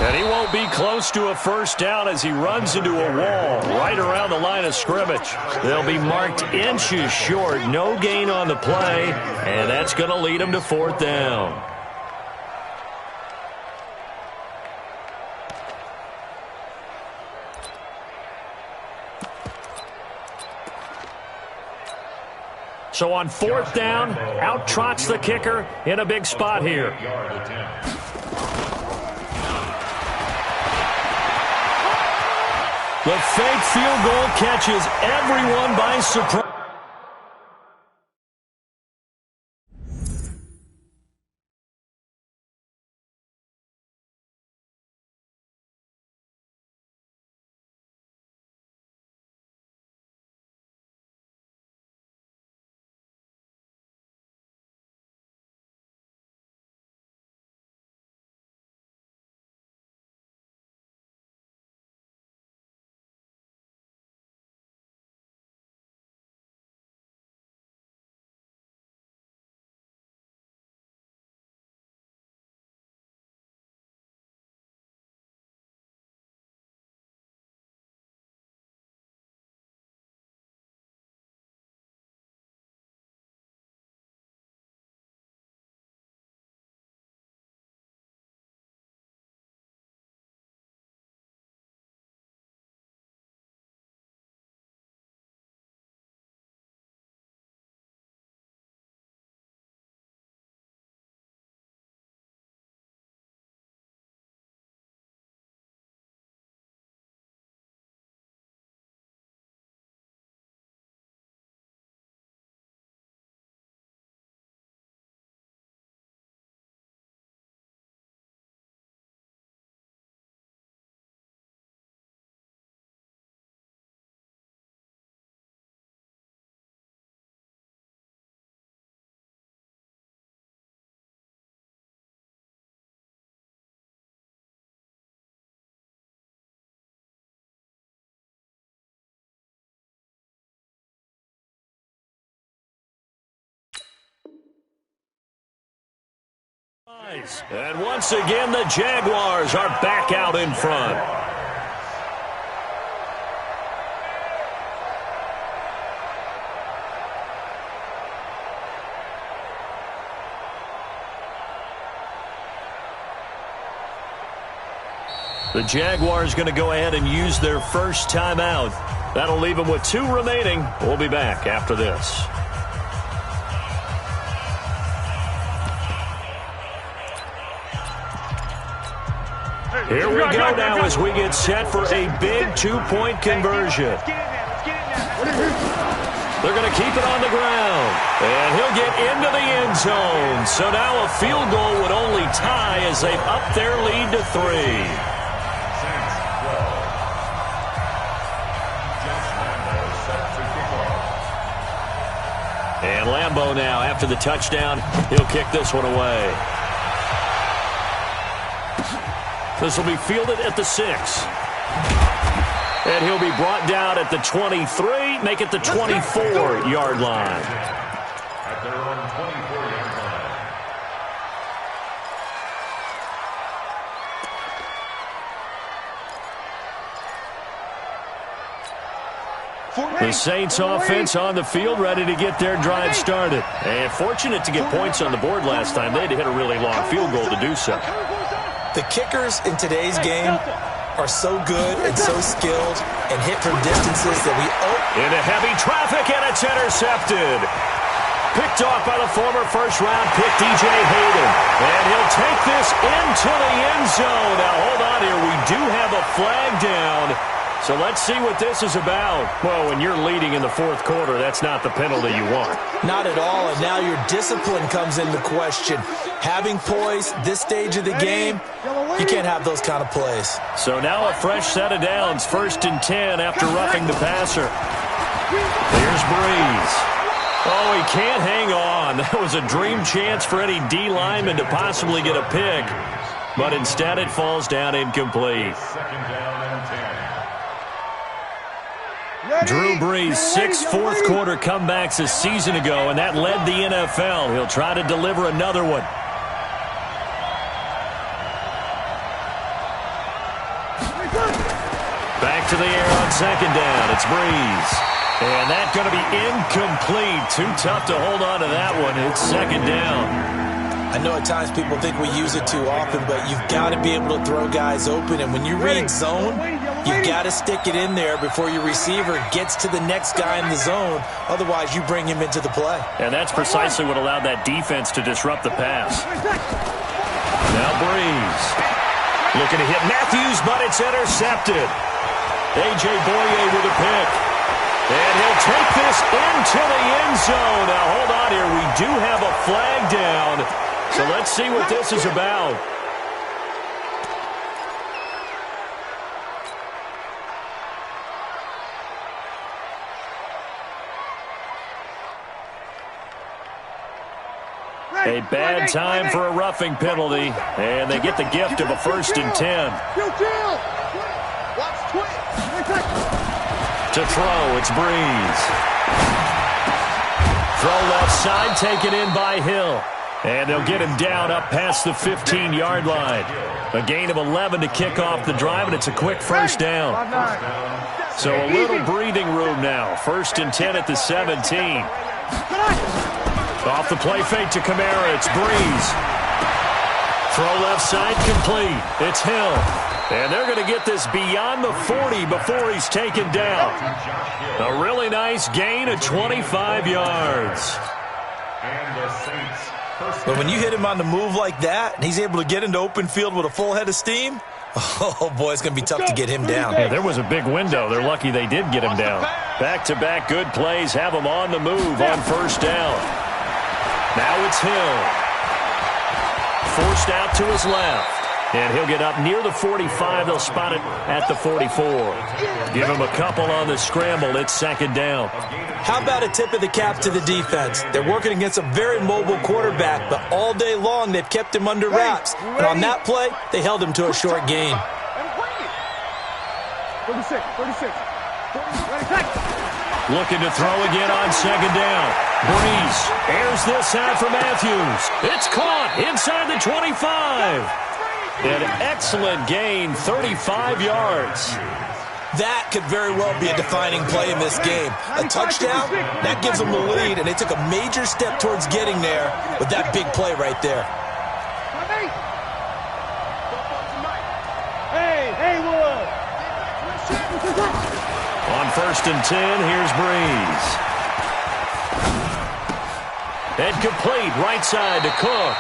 And he won't be close to a first down as he runs into a wall right around the line of scrimmage. They'll be marked inches short, no gain on the play, and that's going to lead him to 4th down. So on 4th down, out trots the kicker in a big spot here. The fake field goal catches everyone by surprise. And once again, the Jaguars are back out in front. The Jaguars going to go ahead and use their first timeout. That'll leave them with 2 remaining. We'll be back after this. Here we go now as we get set for a big 2-point conversion. They're going to keep it on the ground. And he'll get into the end zone. So now a field goal would only tie as they've upped their lead to 3. And Lambeau now, after the touchdown, he'll kick this one away. This will be fielded at the 6. And he'll be brought down at the 23, make it the 24-yard line. At their own 24-yard line. The Saints offense on the field, ready to get their drive started. And fortunate to get points on the board last time. They had to hit a really long field goal to do so. The kickers in today's game are so good and so skilled and hit from distances that we into heavy traffic, and it's intercepted. Picked off by the former first-round pick, DJ Hayden. And he'll take this into the end zone. Now, hold on here. We do have a flag down. So let's see what this is about. Well, when you're leading in the 4th quarter, that's not the penalty you want. Not at all, and now your discipline comes into question. Having poise this stage of the game, you can't have those kind of plays. So now a fresh set of downs, 1st and 10 after roughing the passer. Here's Breeze. Oh, he can't hang on. That was a dream chance for any D lineman to possibly get a pick, but instead it falls down incomplete. 2nd down and 10. Drew Brees, 6 fourth-quarter comebacks a season ago, and that led the NFL. He'll try to deliver another one. Back to the air on 2nd down. It's Brees. And that's going to be incomplete. Too tough to hold on to that one. It's 2nd down. I know at times people think we use it too often, but you've got to be able to throw guys open. And when you read zone, you've got to stick it in there before your receiver gets to the next guy in the zone. Otherwise, you bring him into the play. And that's precisely what allowed that defense to disrupt the pass. Now Breeze. Looking to hit Matthews, but it's intercepted. A.J. Boye with a pick. And he'll take this into the end zone. Now, hold on here. We do have a flag down. So let's see what this is about. A bad time for a roughing penalty. And they get the gift of a 1st and 10. To throw, it's Breeze. Throw left side, taken in by Hill. And they'll get him down up past the 15-yard line. A gain of 11 to kick off the drive, and it's a quick 1st down. So a little breathing room now. 1st and 10 at the 17. Off the play fake to Kamara, it's Breeze. Throw left side, complete. It's Hill. And they're going to get this beyond the 40 before he's taken down. A really nice gain of 25 yards. And the Saints. But when you hit him on the move like that, and he's able to get into open field with a full head of steam, oh, boy, it's going to be tough to get him down. Yeah, there was a big window. They're lucky they did get him down. Back-to-back good plays have him on the move on 1st down. Now it's Hill. Forced out to his left. And he'll get up near the 45. They'll spot it at the 44. Give him a couple on the scramble. It's 2nd down. How about a tip of the cap to the defense? They're working against a very mobile quarterback, but all day long they've kept him under wraps. And on that play, they held him to a short gain. 36. Looking to throw again on 2nd down. Breeze airs this out for Matthews. It's caught inside the 25. An excellent gain, 35 yards. That could very well be a defining play in this game. A touchdown, that gives them the lead, and they took a major step towards getting there with that big play right there. Hey, Will. On 1st and 10, here's Breeze. And complete right side to Cook.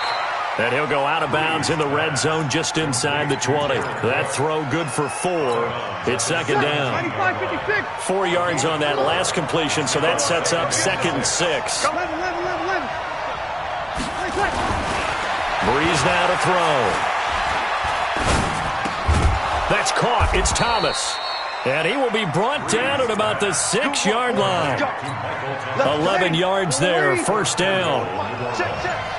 And he'll go out of bounds in the red zone just inside the 20. That throw good for 4. It's 2nd down. 4 yards on that last completion, so that sets up 2nd and 6. Breeze now to throw. That's caught. It's Thomas. And he will be brought down at about the 6-yard line. 11 yards there, 1st down.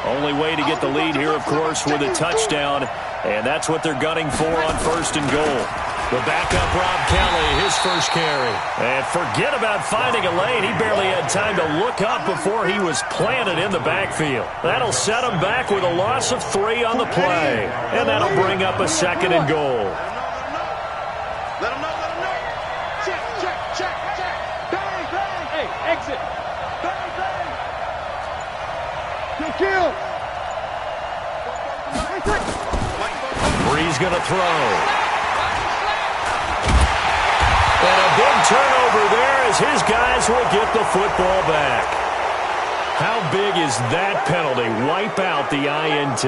Only way to get the lead here, of course, with a touchdown. And that's what they're gunning for on 1st and goal. The backup, Rob Kelly, his first carry. And forget about finding a lane. He barely had time to look up before he was planted in the backfield. That'll set him back with a loss of 3 on the play. And that'll bring up a 2nd and goal. Let him know. Check. Bang. Hey, exit. Bang. Kill. Breeze going to throw. And a big turnover there as his guys will get the football back. How big is that penalty? Wipe out the INT.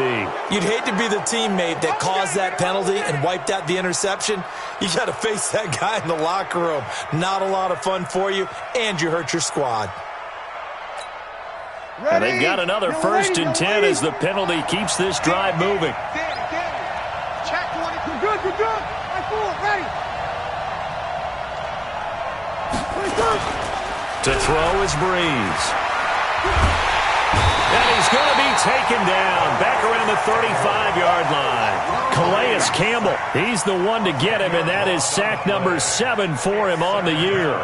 You'd hate to be the teammate that caused that penalty and wiped out the interception. You got to face that guy in the locker room. Not a lot of fun for you, and you hurt your squad. And they've got another 1st and 10 as the penalty keeps this drive moving. Check 20. You're good. I fool. Ready. To throw is Breeze. And he's going to be taken down back around the 35-yard line. Calais Campbell, he's the one to get him, and that is sack number 7 for him on the year.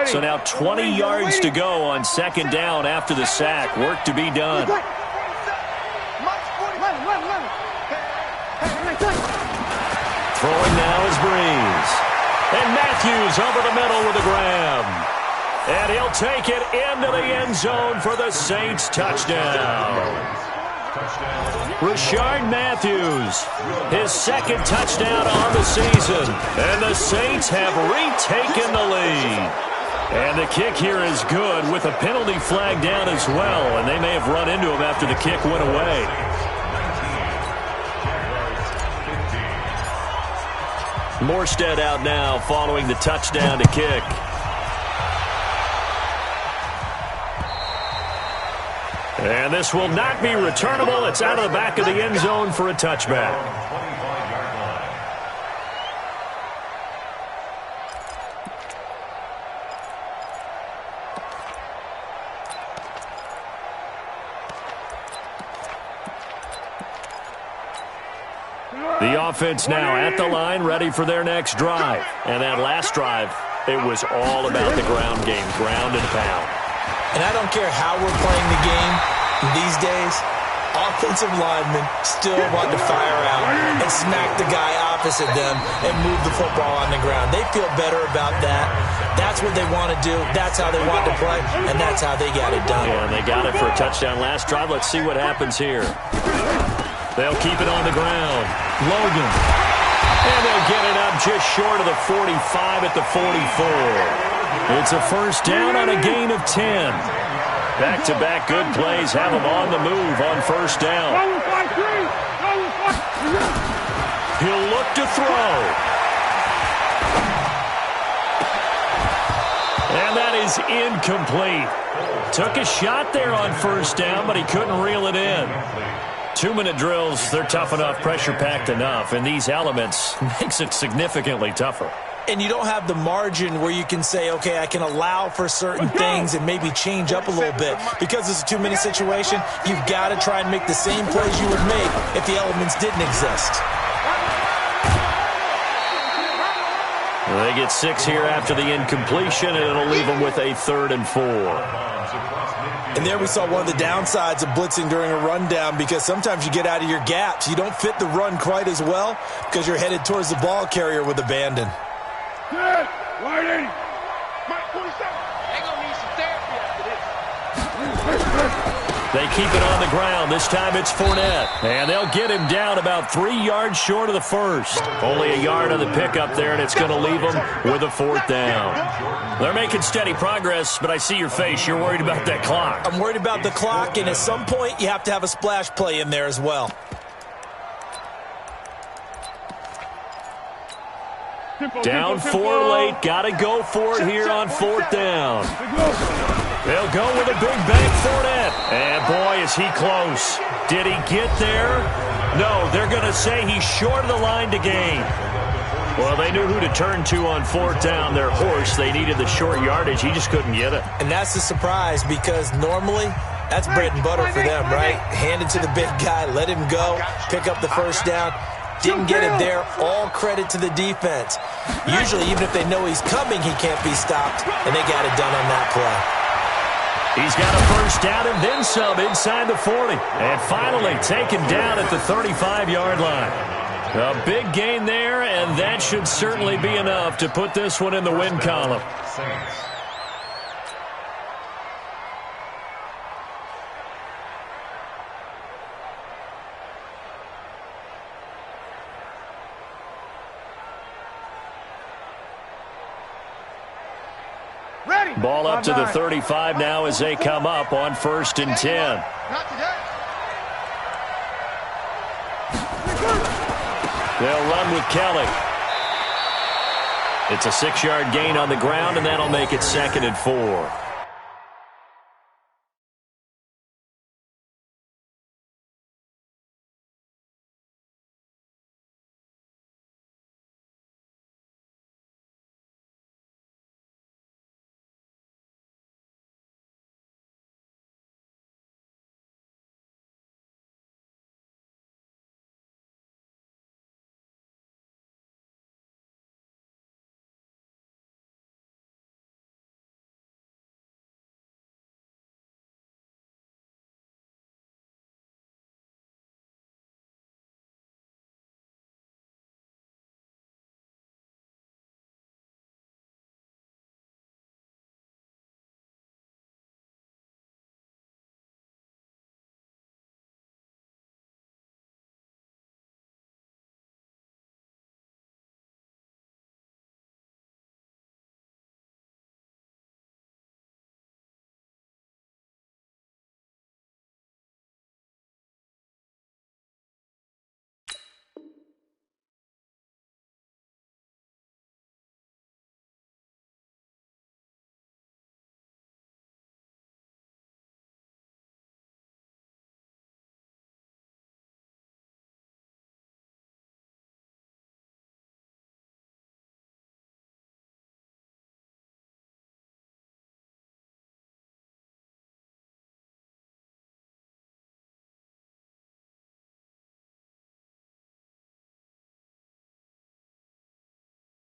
So now 20 yards to go on 2nd down after the sack. Work to be done. Throwing now is Breeze. And Matthews over the middle with a grab. And he'll take it into the end zone for the Saints touchdown. Rashard Matthews, his 2nd touchdown on the season. And the Saints have retaken the lead. And the kick here is good with a penalty flag down as well. And they may have run into him after the kick went away. Morstead out now following the touchdown to kick. And this will not be returnable. It's out of the back of the end zone for a touchback. The offense now at the line, ready for their next drive. And that last drive, it was all about the ground game, ground and pound. And I don't care how we're playing the game these days, offensive linemen still want to fire out and smack the guy opposite them and move the football on the ground. They feel better about that. That's what they want to do. That's how they want to play, and that's how they got it done. Yeah, and they got it for a touchdown last drive. Let's see what happens here. They'll keep it on the ground. Logan. And they'll get it up just short of the 45 at the 44. It's a 1st down on a gain of 10. Back-to-back good plays have them on the move on 1st down. He'll look to throw. And that is incomplete. Took a shot there on 1st down, but he couldn't reel it in. 2-minute drills, they're tough enough, pressure-packed enough, and these elements makes it significantly tougher. and you don't have the margin where you can say, okay, I can allow for certain things and maybe change up a little bit. Because it's a 2-minute situation, you've got to try and make the same plays you would make if the elements didn't exist. They get 6 here after the incompletion, and it'll leave them with a 3rd and 4. And there we saw one of the downsides of blitzing during a rundown, because sometimes you get out of your gaps. You don't fit the run quite as well because you're headed towards the ball carrier with abandon. Good. Waiting. Mike, 47. They're going to need some therapy after this. They keep it on the ground. This time it's Fournette. And they'll get him down about 3 yards short of the first. Only a yard on the pickup there, and it's going to leave them with a 4th down. They're making steady progress, but I see your face. You're worried about that clock. I'm worried about the clock, and at some point you have to have a splash play in there as well. Down 4 late. Got to go for it here on 4th down. They'll go with a big bang Fournette. And boy, is he close. Did he get there? No, they're going to say he's short of the line to gain. Well, they knew who to turn to on 4th down. Their horse, they needed the short yardage. He just couldn't get it. And that's the surprise, because normally that's bread and butter for them, right? Hand it to the big guy, let him go, pick up the first down. Didn't get it there. All credit to the defense. Usually, even if they know he's coming, he can't be stopped, and they got it done on that play. He's got a first down and then some inside the 40. And finally taken down at the 35-yard line. A big gain there, and that should certainly be enough to put this one in the win column. Ball up to the 35 now as they come up on 1st and 10. Not today. They'll run with Kelly. It's a 6-yard gain on the ground, and that'll make it 2nd and 4.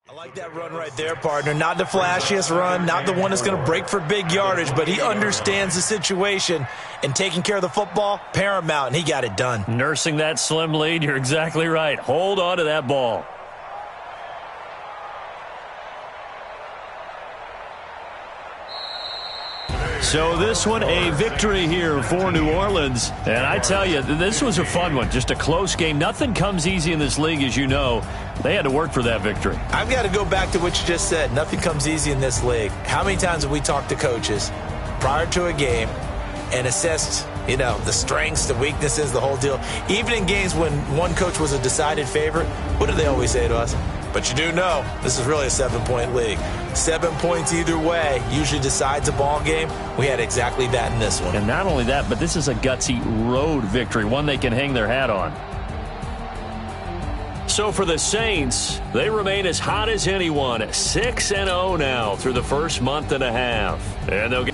I like that run right there, partner. Not the flashiest run, not the one that's going to break for big yardage, but he understands the situation, and taking care of the football, paramount, and he got it done. Nursing that slim lead, you're exactly right. Hold on to that ball. So this one, a victory here for New Orleans. And I tell you, this was a fun one. Just a close game. Nothing comes easy in this league, as you know. They had to work for that victory. I've got to go back to what you just said. Nothing comes easy in this league. How many times have we talked to coaches prior to a game and assessed, you know, the strengths, the weaknesses, the whole deal? Even in games when one coach was a decided favorite, what do they always say to us? But you do know this is really a 7-point league. 7 points either way usually decides a ball game. We had exactly that in this one. And not only that, but this is a gutsy road victory, one they can hang their hat on. So for the Saints, they remain as hot as anyone, 6-0 now through the first month and a half. And they'll get